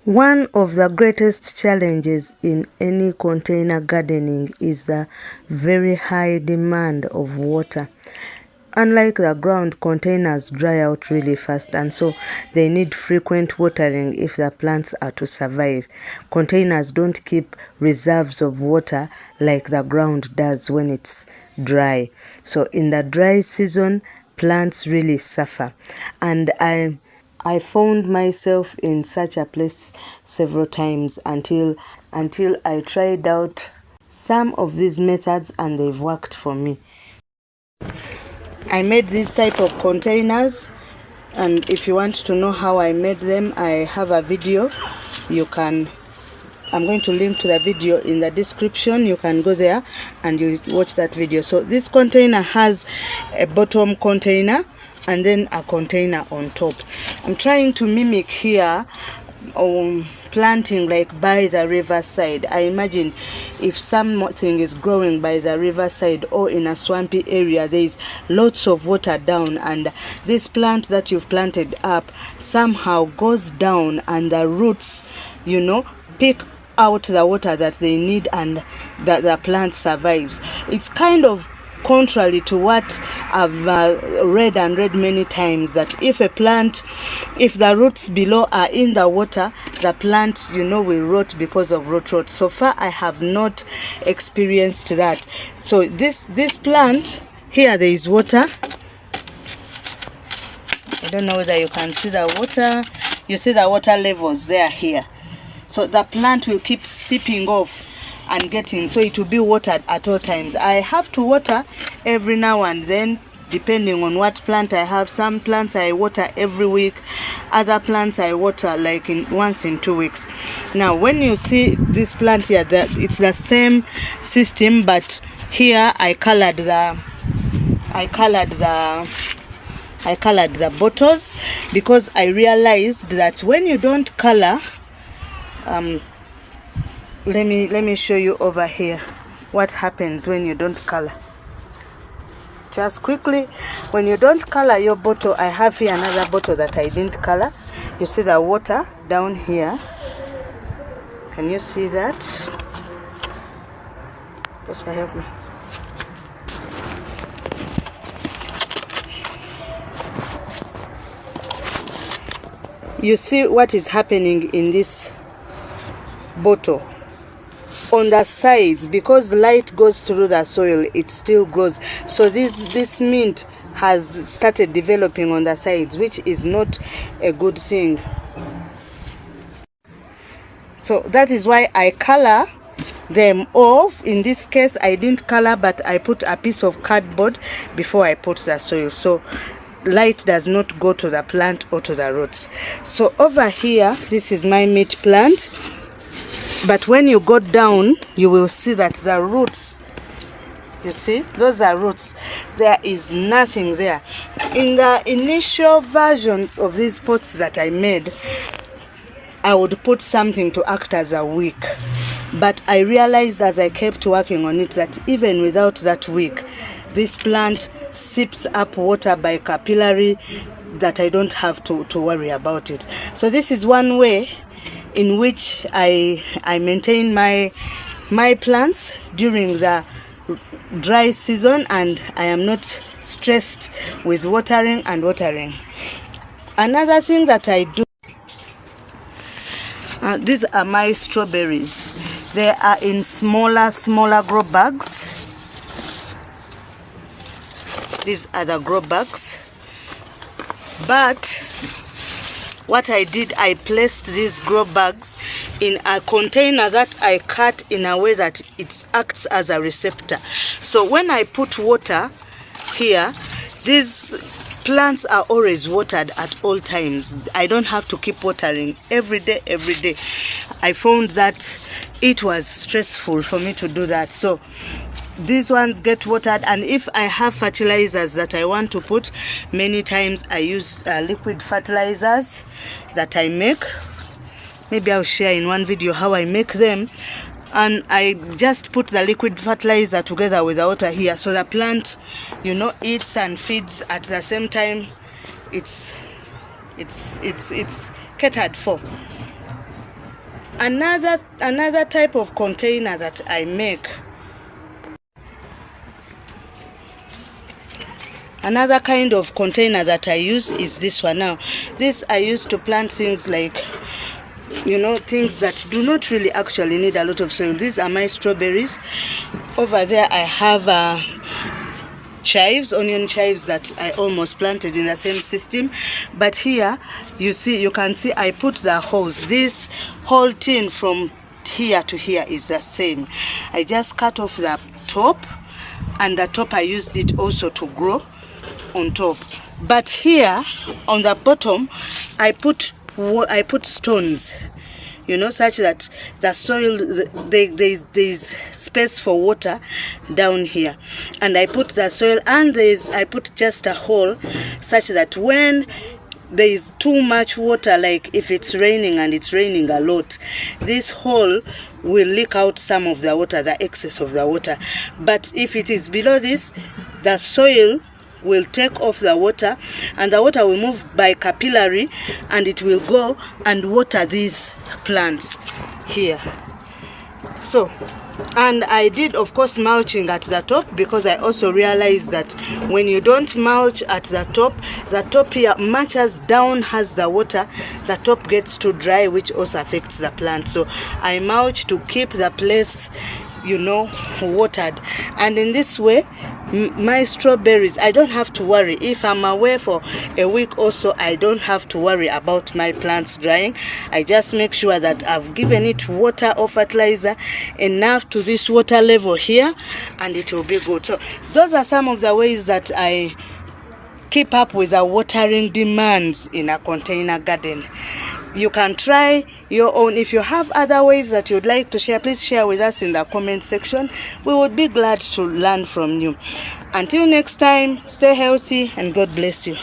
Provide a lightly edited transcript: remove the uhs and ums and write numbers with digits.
One of the greatest challenges in any container gardening is the very high demand of water. Unlike the ground, containers dry out really fast, and so they need frequent watering if the plants are to survive. Containers don't keep reserves of water like the ground does when it's dry. So in the dry season, plants really suffer. And I found myself in such a place several times until I tried out some of these methods and they've worked for me. I made these type of containers, and if you want to know how I made them, I have a video. I'm going to link to the video in the description. You can go there and you watch that video. So this container has a bottom container and then a container on top. I'm trying to mimic here planting like by the riverside. I imagine if something is growing by the riverside or in a swampy area, there is lots of water down, and this plant that you've planted up somehow goes down and the roots, pick out the water that they need and the plant survives. It's kind of contrary to what I've read many times, that if the roots below are in the water, the plant will rot because of rot. So far I have not experienced that. So this plant here, there is water. I don't know whether you can see the water. You see the water levels there here. So the plant will keep sipping off and getting, so it will be watered at all times. I have to water every now and then depending on what plant I have. Some plants I water every week, other plants I water like once in 2 weeks. Now when you see this plant here, it's the same system, but here I colored the bottles because I realized that when you don't color, let me show you over here what happens when you don't color. Just quickly, when you don't color your bottle, I have here another bottle that I didn't color. You see the water down here. Can you see that? Prosper, help me. You see what is happening in this bottle? On the sides, because light goes through the soil, it still grows. So this mint has started developing on the sides, which is not a good thing. So that is why I color them off. In this case I didn't color, but I put a piece of cardboard before I put the soil, so light does not go to the plant or to the roots. So over here, this is my mint plant. But when you go down, you will see that the roots, you see, those are roots. There is nothing there. In the initial version of these pots that I made, I would put something to act as a wick. But I realized as I kept working on it that even without that wick, this plant sips up water by capillary, that I don't have to worry about it. So this is one way in which I maintain my plants during the dry season, and I am not stressed with watering. Another thing that I do, these are my strawberries. They are in smaller grow bags. These are the grow bags. But what I did, I placed these grow bags in a container that I cut in a way that it acts as a receptor. So when I put water here, these plants are always watered at all times. I don't have to keep watering every day. I found that it was stressful for me to do that. So these ones get watered, and if I have fertilizers that I want to put, many times I use liquid fertilizers that I make. Maybe I'll share in one video how I make them. And I just put the liquid fertilizer together with the water here, so the plant, eats and feeds at the same time. It's catered for. Another type of container that I make, another kind of container that I use is this one. Now this I use to plant things like, you know, things that do not really actually need a lot of soil. These are my strawberries. Over there I have chives, onion chives that I almost planted in the same system. But here you can see I put the hose. This whole tin from here to here is the same. I just cut off the top, and the top I used it also to grow on top. But here on the bottom I put stones, you know, such that the soil, there's space for water down here. And I put the soil, and I put just a hole such that when there is too much water, like if it's raining and it's raining a lot, this hole will leak out some of the water, the excess of the water. But if it is below this, the soil will take off the water, and the water will move by capillary, and it will go and water these plants here. So, and I did of course mulching at the top, because I also realized that when you don't mulch at the top here, much as down has the water, the top gets too dry, which also affects the plant. So I mulch to keep the place, you know, watered. And in this way, my strawberries, I don't have to worry. If I'm away for a week or so, I don't have to worry about my plants drying. I just make sure that I've given it water or fertilizer enough to this water level here, and it will be good. So those are some of the ways that I keep up with the watering demands in a container garden. You can try your own. If you have other ways that you'd like to share, please share with us in the comment section. We would be glad to learn from you. Until next time, stay healthy and God bless you.